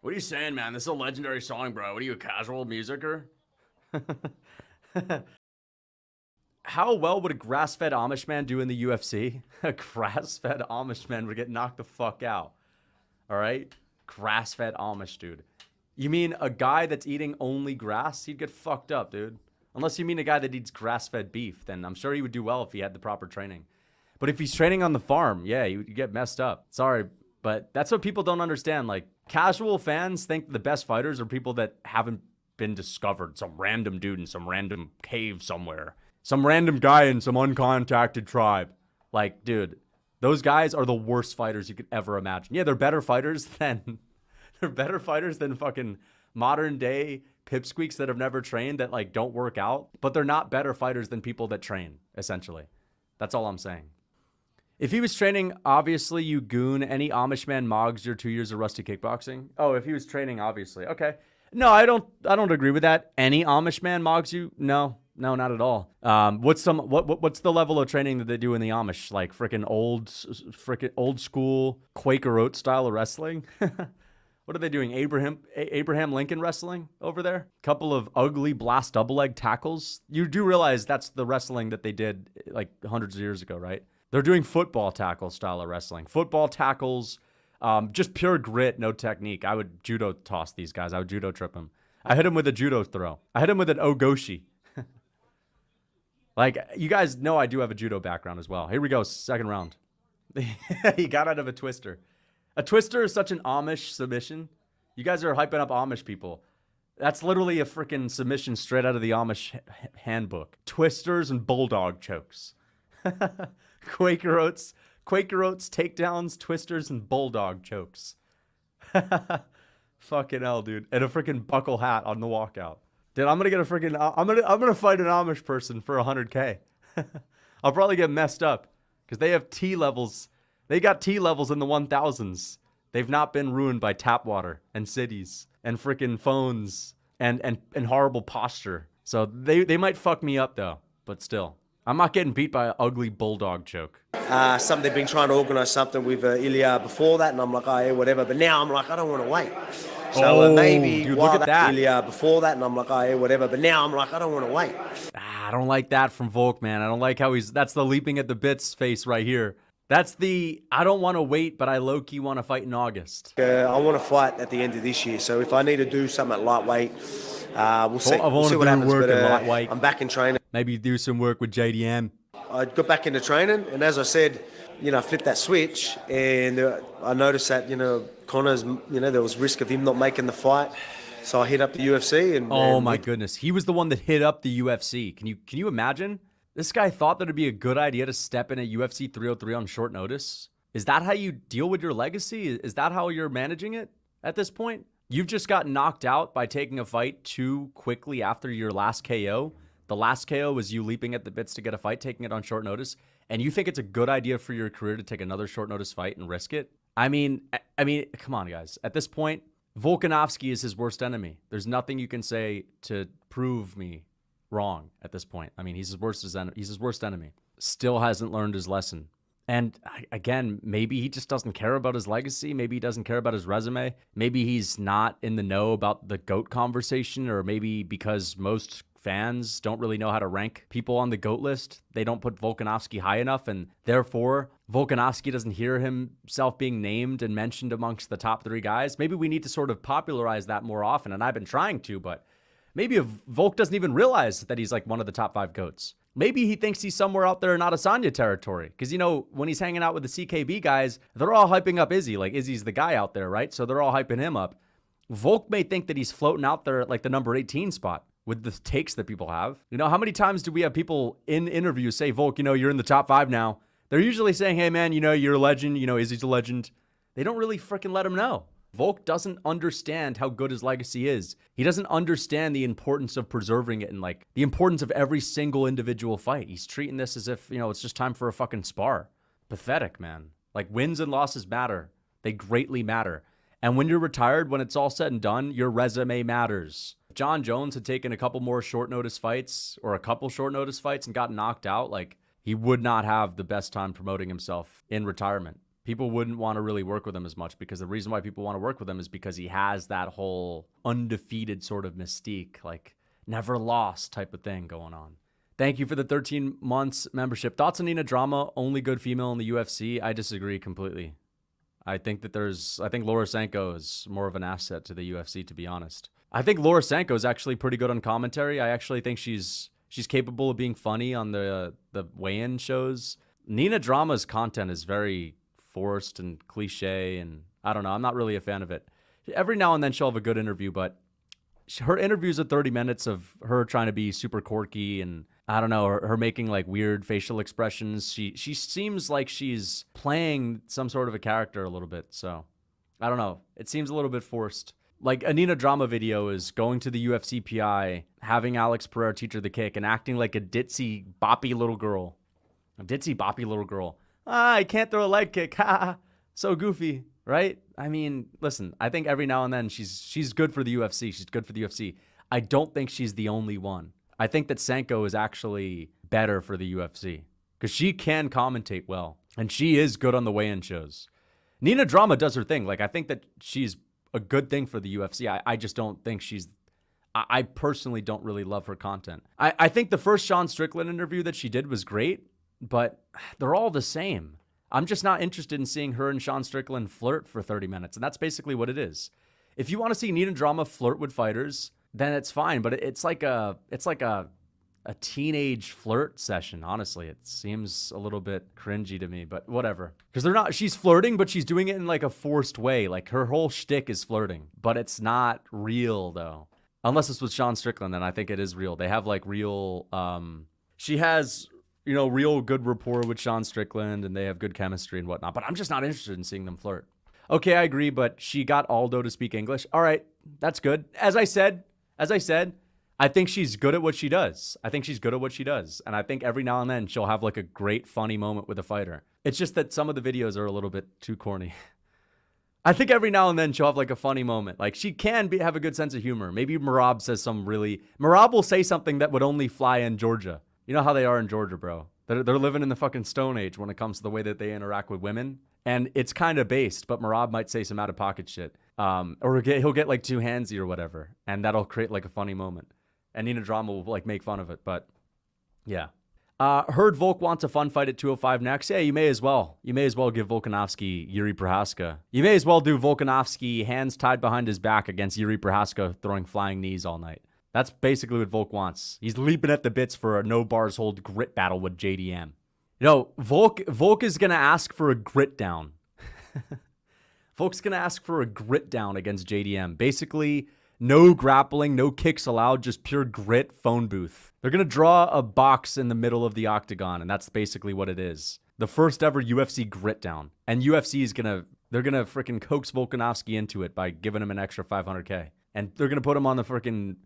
What are you saying, man? This is a legendary song, bro. What are you, a casual musicer? How well would a grass-fed Amish man do in the UFC? A grass-fed Amish man would get knocked the fuck out. All right? Grass-fed Amish, dude. You mean a guy that's eating only grass? He'd get fucked up, dude. Unless you mean a guy that eats grass-fed beef, then I'm sure he would do well if he had the proper training. But if he's training on the farm, yeah, you get messed up. Sorry, but that's what people don't understand. Like, casual fans think the best fighters are people that haven't been discovered. Some random dude in some random cave somewhere. Some random guy in some uncontacted tribe. Like, dude, those guys are the worst fighters you could ever imagine. Yeah, they're better fighters than fucking modern day pipsqueaks that have never trained, that like don't work out, but they're not better fighters than people that train, essentially. That's all I'm saying. If he was training, obviously, you goon, any Amish man mogs your 2 years of rusty kickboxing. Oh, if he was training, obviously. Okay. No, I don't agree with that. Any Amish man mogs you? No, not at all. What's the level of training that they do in the Amish? Like freaking old school Quaker Oat style of wrestling? What are they doing? Abraham Lincoln wrestling over there? Couple of ugly blast double leg tackles. You do realize that's the wrestling that they did like hundreds of years ago, right? They're doing football tackle style of wrestling. Football tackles, just pure grit, no technique. I would judo toss these guys. I would judo trip them. I hit him with a judo throw. I hit him with an ogoshi. Like, you guys know I do have a judo background as well. Here we go, second round. He got out of a twister. A twister is such an Amish submission. You guys are hyping up Amish people. That's literally a freaking submission straight out of the Amish handbook. Twisters and bulldog chokes. Quaker Oats takedowns, twisters, and bulldog chokes. Fucking hell, dude. And a freaking buckle hat on the walkout. Dude, I'm gonna fight an Amish person for 100K. I'll probably get messed up because they have T levels. They got T levels in the 1000s. They've not been ruined by tap water and cities and freaking phones and horrible posture. So they might fuck me up though, but still. I'm not getting beat by an ugly bulldog choke. Something they've been trying to organise something with Ilya before that, and I'm like, oh yeah, whatever. But now I'm like, I don't want to wait. So maybe dude, look at that. Ilya before that, and I'm like, oh yeah, whatever. But now I'm like, I don't want to wait. I don't like that from Volk, man. I don't like how that's the leaping at the bits face right here. That's the, I don't want to wait, but I low-key want to fight in August. I want to fight at the end of this year. So if I need to do something at lightweight, we'll see. We'll see what happens. But I'm back in training. Maybe do some work with JDM. I got back into training, and as I said, I flipped that switch, and I noticed that, Connor's, there was risk of him not making the fight. So I hit up the UFC. And my goodness. He was the one that hit up the UFC. Can you imagine? This guy thought that it'd be a good idea to step in at UFC 303 on short notice. Is that how you deal with your legacy? Is that how you're managing it at this point? You've just got knocked out by taking a fight too quickly after your last KO. The last KO was you leaping at the bits to get a fight, taking it on short notice. And you think it's a good idea for your career to take another short notice fight and risk it? I mean, come on, guys. At this point, Volkanovski is his worst enemy. There's nothing you can say to prove me wrong at this point. I mean, he's his worst enemy. Still hasn't learned his lesson. And again, maybe he just doesn't care about his legacy. Maybe he doesn't care about his resume. Maybe he's not in the know about the GOAT conversation, or maybe because most fans don't really know how to rank people on the GOAT list, they don't put Volkanovski high enough, and therefore Volkanovski doesn't hear himself being named and mentioned amongst the top 3 guys. Maybe we need to sort of popularize that more often, and I've been trying to, but maybe if Volk doesn't even realize that he's like one of the top 5 GOATs. Maybe he thinks he's somewhere out there in Adesanya territory. Because, when he's hanging out with the CKB guys, they're all hyping up Izzy. Like, Izzy's the guy out there, right? So they're all hyping him up. Volk may think that he's floating out there at like the number 18 spot with the takes that people have. How many times do we have people in interviews say, Volk, you're in the top 5 now? They're usually saying, hey, man, you're a legend. Izzy's a legend. They don't really freaking let him know. Volk doesn't understand how good his legacy is. He doesn't understand the importance of preserving it and like the importance of every single individual fight. He's treating this as if, it's just time for a fucking spar. Pathetic, man. Like, wins and losses matter. They greatly matter. And when you're retired, when it's all said and done, your resume matters. If John Jones had taken a couple more short notice fights or a couple short notice fights and got knocked out, like, he would not have the best time promoting himself in retirement. people wouldn't want to really work with him as much, because the reason why people want to work with him is because he has that whole undefeated sort of mystique, like never lost type of thing going on. Thank you for the 13 months membership. Thoughts on Nina Drama, only good female in the UFC? I disagree completely. I think Laura Sanko is more of an asset to the UFC, to be honest. I think Laura Sanko is actually pretty good on commentary. I actually think she's capable of being funny on the weigh-in shows. Nina Drama's content is very forced and cliche, and I don't know. I'm not really a fan of it. Every now and then she'll have a good interview, but her interviews are 30 minutes of her trying to be super quirky, and I don't know, her making like weird facial expressions. She seems like she's playing some sort of a character a little bit. So I don't know. It seems a little bit forced. Like a Nina Drama video is going to the UFC PI, having Alex Pereira teach her the kick, and acting like a ditzy, boppy little girl. A ditzy, boppy little girl. I can't throw a leg kick. Ha! So goofy, right? I mean, listen, I think every now and then she's good for the UFC. She's good for the UFC. I don't think she's the only one. I think that Sanko is actually better for the UFC because she can commentate well, and she is good on the weigh-in shows. Nina Drama does her thing. Like, I think that she's a good thing for the UFC. I just don't think I personally don't really love her content. I think the first Sean Strickland interview that she did was great, but they're all the same. I'm just not interested in seeing her and Sean Strickland flirt for 30 minutes, and that's basically what it is. If you want to see Nina Drama flirt with fighters, then it's fine, but it's like a teenage flirt session. Honestly, it seems a little bit cringy to me, but whatever. Because she's flirting, but she's doing it in like a forced way. Like her whole shtick is flirting, but it's not real though. Unless it's with Sean Strickland, then I think it is real. They have like real, she has, real good rapport with Sean Strickland, and they have good chemistry and whatnot, but I'm just not interested in seeing them flirt. Okay, I agree, but she got Aldo to speak English. All right, that's good. As I said, I think she's good at what she does. And I think every now and then she'll have like a great funny moment with a fighter. It's just that some of the videos are a little bit too corny. I think every now and then she'll have like a funny moment. Like she can have a good sense of humor. Maybe Merab says Merab will say something that would only fly in Georgia. You know how they are in Georgia, bro. They're living in the fucking Stone Age when it comes to the way that they interact with women. And it's kind of based, but Merab might say some out-of-pocket shit. Or he'll get like too handsy or whatever. And that'll create like a funny moment. And Nina Drama will like make fun of it. But yeah. Heard Volk wants a fun fight at 205 next. Yeah, you may as well. You may as well give Volkanovski Yuri Prochazka. You may as well do Volkanovski hands tied behind his back against Yuri Prochazka throwing flying knees all night. That's basically what Volk wants. He's leaping at the bits for a no bars hold grit battle with JDM. Volk is going to ask for a grit down. Volk's going to ask for a grit down against JDM. Basically, no grappling, no kicks allowed, just pure grit phone booth. They're going to draw a box in the middle of the octagon, and that's basically what it is. The first ever UFC grit down. And UFC is they're going to freaking coax Volkanovski into it by giving him an extra $500K. And they're going to put him on the freaking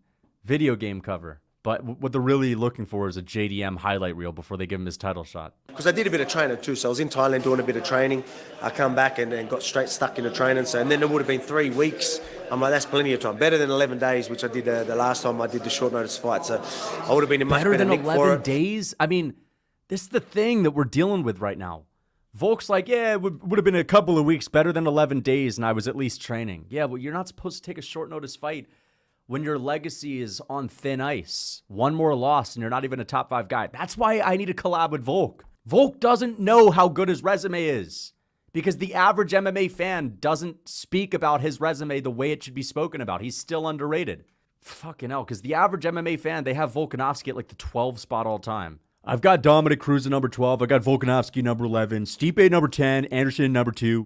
video game cover. But what they're really looking for is a JDM highlight reel before they give him his title shot. Because I did a bit of training too, so I was in Thailand doing a bit of training. I come back and got straight stuck into training, and then it would have been 3 weeks. I'm like, that's plenty of time. Better than 11 days, which I did the last time I did the short notice fight. So I would have been in much better than nick 11 days? I mean, this is the thing that we're dealing with right now. Volk's like, yeah, it would have been a couple of weeks, better than 11 days, and I was at least training. Yeah, well, you're not supposed to take a short notice fight when your legacy is on thin ice. One more loss and you're not even a top 5 guy. That's why I need to collab with Volk. Volk doesn't know how good his resume is because the average MMA fan doesn't speak about his resume the way it should be spoken about. He's still underrated. Fucking hell, because the average MMA fan, they have Volkanovski at like the 12 spot all time. I've got Dominic Cruz at number 12. I got Volkanovski number 11. Stipe number 10. Anderson number 2.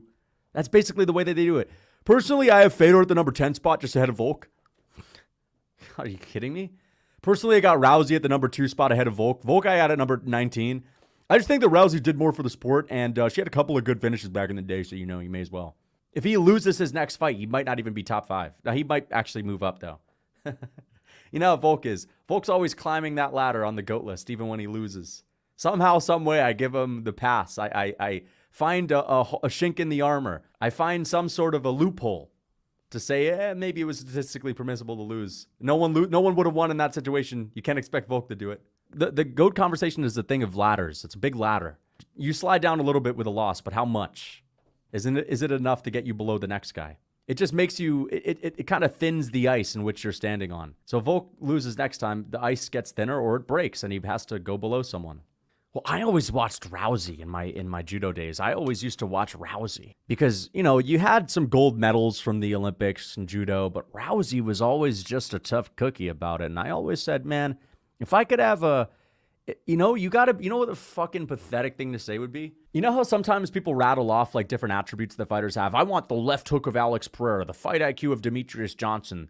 That's basically the way that they do it. Personally, I have Fedor at the number 10 spot just ahead of Volk. Are you kidding me? Personally, I got Rousey at the number 2 spot ahead of Volk. Volk I had at number 19. I just think that Rousey did more for the sport, and she had a couple of good finishes back in the day, so you may as well. If he loses his next fight, he might not even be top 5. Now, he might actually move up, though. You know how Volk is. Volk's always climbing that ladder on the GOAT list, even when he loses. Somehow, some way, I give him the pass. I find a chink in the armor. I find some sort of a loophole to say, maybe it was statistically permissible to lose. No one would have won in that situation. You can't expect Volk to do it. The GOAT conversation is a thing of ladders. It's a big ladder. You slide down a little bit with a loss, but how much? Is it enough to get you below the next guy? It just makes you, it kind of thins the ice in which you're standing on. So if Volk loses next time, the ice gets thinner or it breaks and he has to go below someone. Well, I always watched Rousey in my judo days. I always used to watch Rousey because, you know, you had some gold medals from the Olympics and judo, but Rousey was always just a tough cookie about it. And I always said, man, if I could have you know what the fucking pathetic thing to say would be? You know how sometimes people rattle off like different attributes that fighters have? I want the left hook of Alex Pereira, the fight IQ of Demetrius Johnson,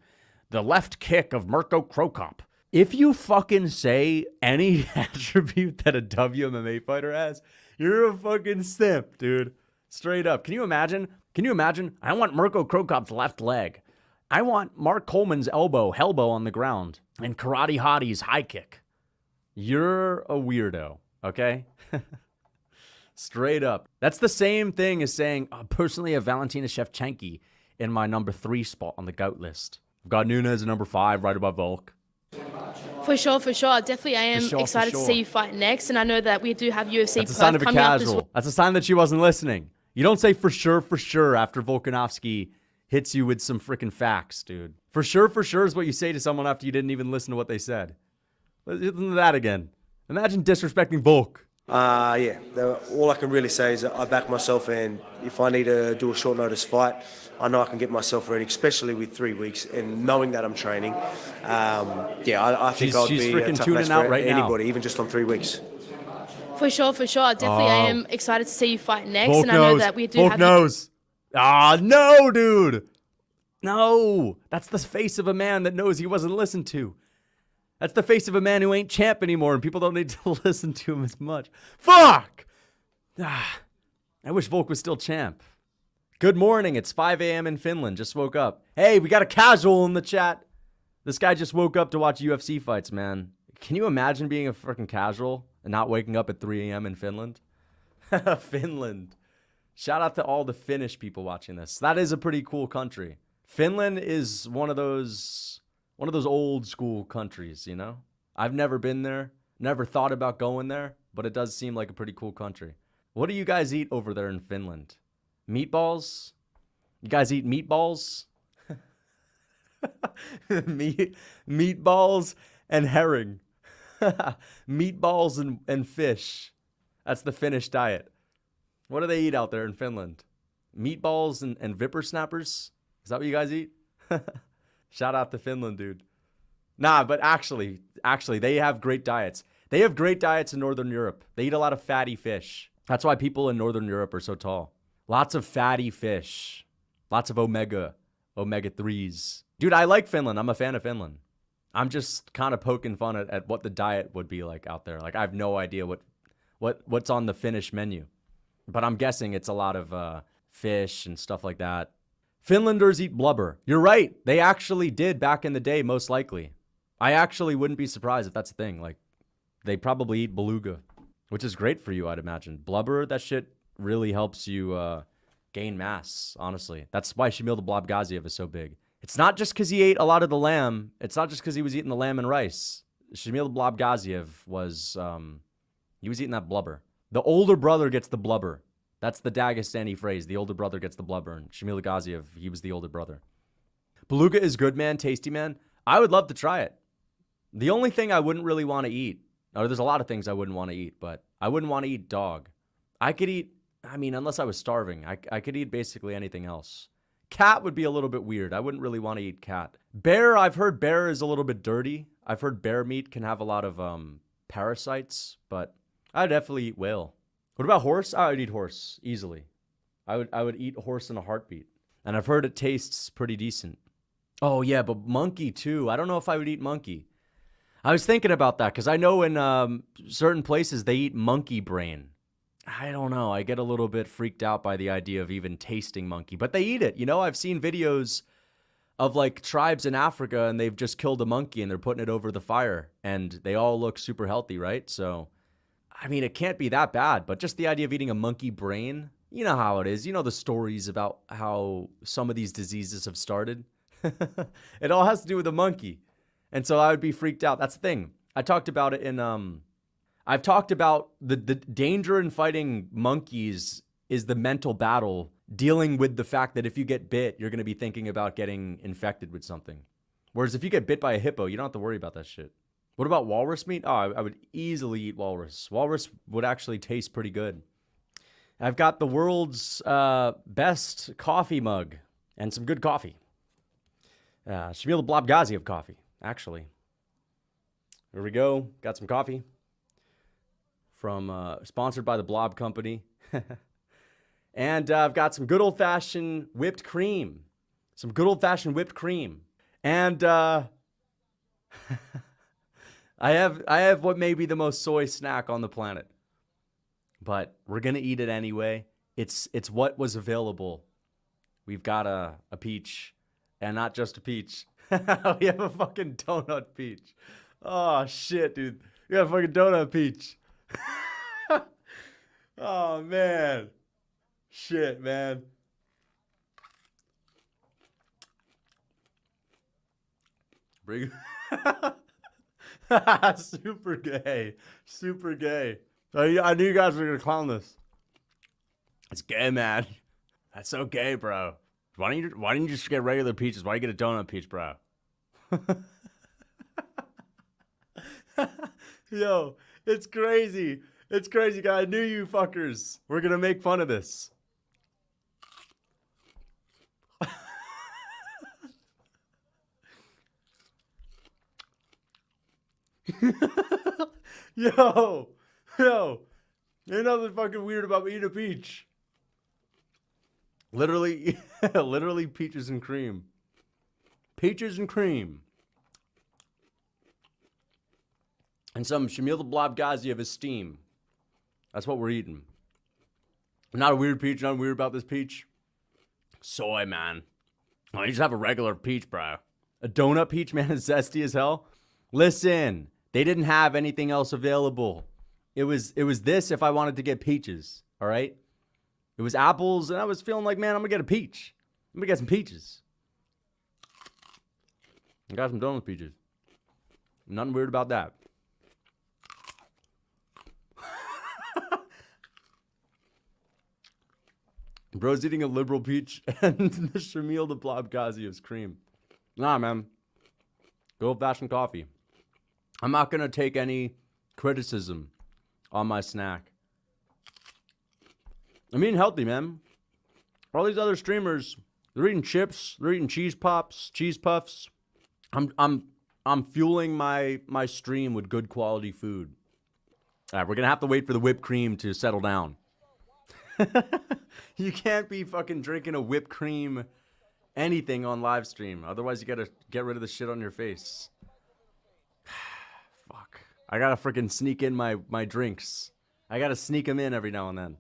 the left kick of Mirko Krokop. If you fucking say any attribute that a WMMA fighter has, you're a fucking simp, dude. Straight up. Can you imagine? I want Mirko Krokop's left leg. I want Mark Coleman's elbow on the ground, and Karate Hottie's high kick. You're a weirdo, okay? Straight up. That's the same thing as saying, personally, a Valentina Shevchenko in my number 3 spot on the GOAT list. I've got Nunes at number 5, right above Volk. For sure. Definitely, I am excited to see you fight next, and I know that we do have UFC That's a sign of a casual. That's a sign that she wasn't listening. You don't say for sure after Volkanovski hits you with some freaking facts, dude. For sure is what you say to someone after you didn't even listen to what they said. Listen to that again. Imagine disrespecting Volk. Yeah. All I can really say is that I back myself, and if I need to do a short notice fight, I know I can get myself ready, especially with 3 weeks and knowing that I'm training. I think I'll be a tough match for anybody, even just on 3 weeks. For sure. Definitely, I am excited to see you fight next, Volk and I know that we do Volk have. knows. No, dude. No, that's the face of a man that knows he wasn't listened to. That's the face of a man who ain't champ anymore, and people don't need to listen to him as much. Fuck! I wish Volk was still champ. Good morning. It's 5 a.m. in Finland. Just woke up. Hey, we got a casual in the chat. This guy just woke up to watch UFC fights, man. Can you imagine being a freaking casual and not waking up at 3 a.m. in Finland? Finland. Shout out to all the Finnish people watching this. That is a pretty cool country. Finland is one of those old school countries, you know? I've never been there, never thought about going there, but it does seem like a pretty cool country. What do you guys eat over there in Finland? Meatballs? You guys eat meatballs? Meatballs and herring. Meatballs and fish. That's the Finnish diet. What do they eat out there in Finland? Meatballs and Vipper snappers? Is that what you guys eat? Shout out to Finland, dude. Nah, but actually, they have great diets. They have great diets in Northern Europe. They eat a lot of fatty fish. That's why people in Northern Europe are so tall. Lots of fatty fish. Lots of omega 3s. Dude, I like Finland. I'm a fan of Finland. I'm just kind of poking fun at what the diet would be like out there. Like, I have no idea what's on the Finnish menu. But I'm guessing it's a lot of fish and stuff like that. Finlanders eat blubber. You're right. They actually did back in the day, most likely. I actually wouldn't be surprised if that's a thing. Like, they probably eat beluga, which is great for you, I'd imagine. Blubber, that shit really helps you gain mass, honestly. That's why Shamil the Blob Gaziev is so big. It's not just because he ate a lot of the lamb. It's not just because he was eating the lamb and rice. Shamil the Blob Gaziev was, he was eating that blubber. The older brother gets the blubber. That's the Dagestani phrase. The older brother gets the blubber. And Shamil Gaziev, he was the older brother. Beluga is good, man. Tasty, man. I would love to try it. The only thing I wouldn't really want to eat, or there's a lot of things I wouldn't want to eat, but I wouldn't want to eat dog. I could eat, unless I was starving, I could eat basically anything else. Cat would be a little bit weird. I wouldn't really want to eat cat. Bear, I've heard bear is a little bit dirty. I've heard bear meat can have a lot of parasites, but I'd definitely eat whale. What about horse? I would eat horse easily. I would eat horse in a heartbeat. And I've heard it tastes pretty decent. Oh yeah, but monkey too. I don't know if I would eat monkey. I was thinking about that because I know in certain places they eat monkey brain. I don't know. I get a little bit freaked out by the idea of even tasting monkey, but they eat it. You know, I've seen videos of like tribes in Africa and they've just killed a monkey and they're putting it over the fire and they all look super healthy, right? So, I mean, it can't be that bad, but just the idea of eating a monkey brain, you know how it is. You know the stories about how some of these diseases have started. It all has to do with a monkey. And so I would be freaked out. That's the thing. I talked about it in, I've talked about the danger in fighting monkeys is the mental battle dealing with the fact that if you get bit, you're going to be thinking about getting infected with something. Whereas if you get bit by a hippo, you don't have to worry about that shit. What about walrus meat? Oh, I would easily eat walrus. Walrus would actually taste pretty good. I've got the world's best coffee mug and some good coffee. Shamil the Blobgazi of coffee, actually. Here we go. Got some coffee from sponsored by the Blob Company. And I've got some good old-fashioned whipped cream. Some good old-fashioned whipped cream. And I have what may be the most soy snack on the planet. But we're going to eat it anyway. It's what was available. We've got a peach. And not just a peach. We have a fucking donut peach. Oh, shit, dude. We got a fucking donut peach. Oh, man. Shit, man. Bring super gay. Super gay. I knew you guys were going to clown this. It's gay, man. That's so gay, bro. Why don't you just get regular peaches? Why do you get a donut peach, bro? Yo, it's crazy. It's crazy, guy. I knew you fuckers were going to make fun of this. Yo, ain't nothing fucking weird about eating a peach. Literally, literally peaches and cream. Peaches and cream. And some Shamil the Blobgazi of esteem. That's what we're eating. Not a weird peach, not weird about this peach. Soy, man. Oh, you just have a regular peach, bro. A donut peach, man, is zesty as hell. Listen, they didn't have anything else available. It was this if I wanted to get peaches, all right? It was apples, and I was feeling like, man, I'm going to get a peach. I'm going to get some peaches. I got some donut peaches. Nothing weird about that. Bro's eating a liberal peach and the Shamil the Blobgazi of cream. Nah, man. Good old-fashioned coffee. I'm not going to take any criticism on my snack. I'm eating healthy, man. All these other streamers, they're eating chips, they're eating cheese pops, cheese puffs. I'm fueling my stream with good quality food. All right, we're gonna have to wait for the whipped cream to settle down. You can't be fucking drinking a whipped cream anything on live stream. Otherwise, you gotta get rid of the shit on your face. Fuck. I gotta freaking sneak in my drinks. I gotta sneak them in every now and then.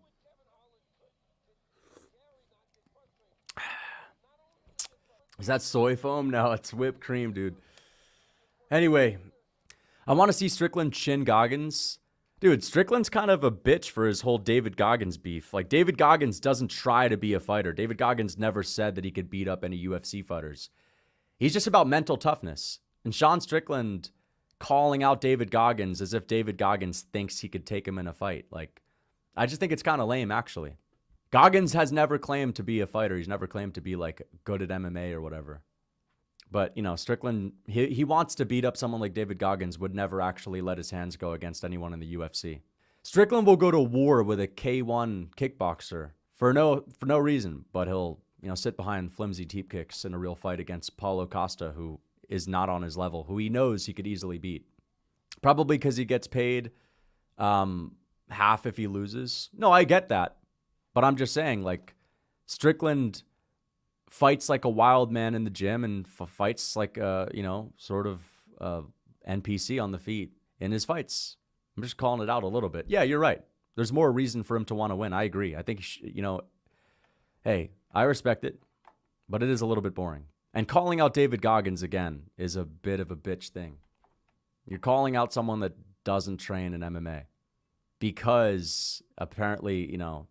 Is that soy foam? No, it's whipped cream, dude. Anyway, I want to see Strickland chin Goggins. Dude, Strickland's kind of a bitch for his whole David Goggins beef. Like, David Goggins doesn't try to be a fighter. David Goggins never said that he could beat up any UFC fighters. He's just about mental toughness. And Sean Strickland calling out David Goggins as if David Goggins thinks he could take him in a fight. Like, I just think it's kind of lame, actually. Goggins has never claimed to be a fighter. He's never claimed to be, like, good at MMA or whatever. But, you know, Strickland, he wants to beat up someone like David Goggins, would never actually let his hands go against anyone in the UFC. Strickland will go to war with a K1 kickboxer for no reason, but he'll, you know, sit behind flimsy teep kicks in a real fight against Paulo Costa, who is not on his level, who he knows he could easily beat. Probably because he gets paid half if he loses. No, I get that. But I'm just saying, like, Strickland fights like a wild man in the gym and fights like a, you know, sort of NPC on the feet in his fights. I'm just calling it out a little bit. Yeah, you're right. There's more reason for him to want to win. I agree. I think, you know, hey, I respect it, but it is a little bit boring. And calling out David Goggins again is a bit of a bitch thing. You're calling out someone that doesn't train in MMA because apparently, you know,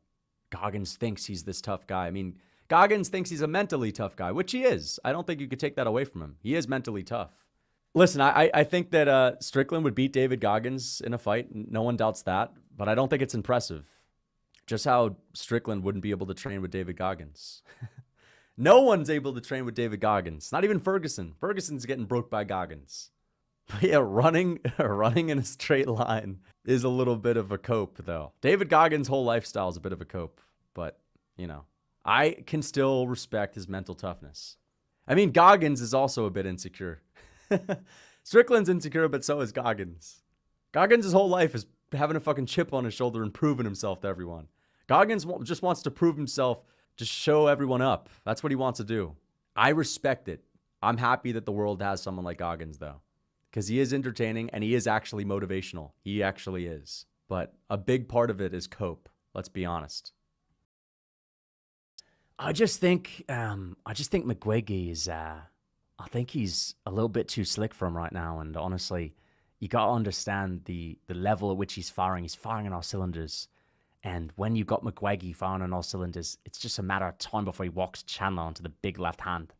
Goggins thinks he's this tough guy. I mean, Goggins thinks he's a mentally tough guy, which he is. I don't think you could take that away from him. He is mentally tough. Listen, I think that Strickland would beat David Goggins in a fight. No one doubts that, but I don't think it's impressive. Just how Strickland wouldn't be able to train with David Goggins. No one's able to train with David Goggins. Not even Ferguson. Ferguson's getting broke by Goggins. But yeah, running in a straight line is a little bit of a cope, though. David Goggins' whole lifestyle is a bit of a cope. But, you know, I can still respect his mental toughness. I mean, Goggins is also a bit insecure. Strickland's insecure, but so is Goggins. Goggins' whole life is having a fucking chip on his shoulder and proving himself to everyone. Goggins just wants to prove himself, just show everyone up. That's what he wants to do. I respect it. I'm happy that the world has someone like Goggins, though, because he is entertaining and he is actually motivational. He actually is. But a big part of it is cope. Let's be honest. I just think McGuiggy is, I think he's a little bit too slick for him right now. And honestly, you got to understand the level at which he's firing. He's firing on all cylinders. And when you've got McGuiggy firing on all cylinders, it's just a matter of time before he walks Chandler onto the big left hand.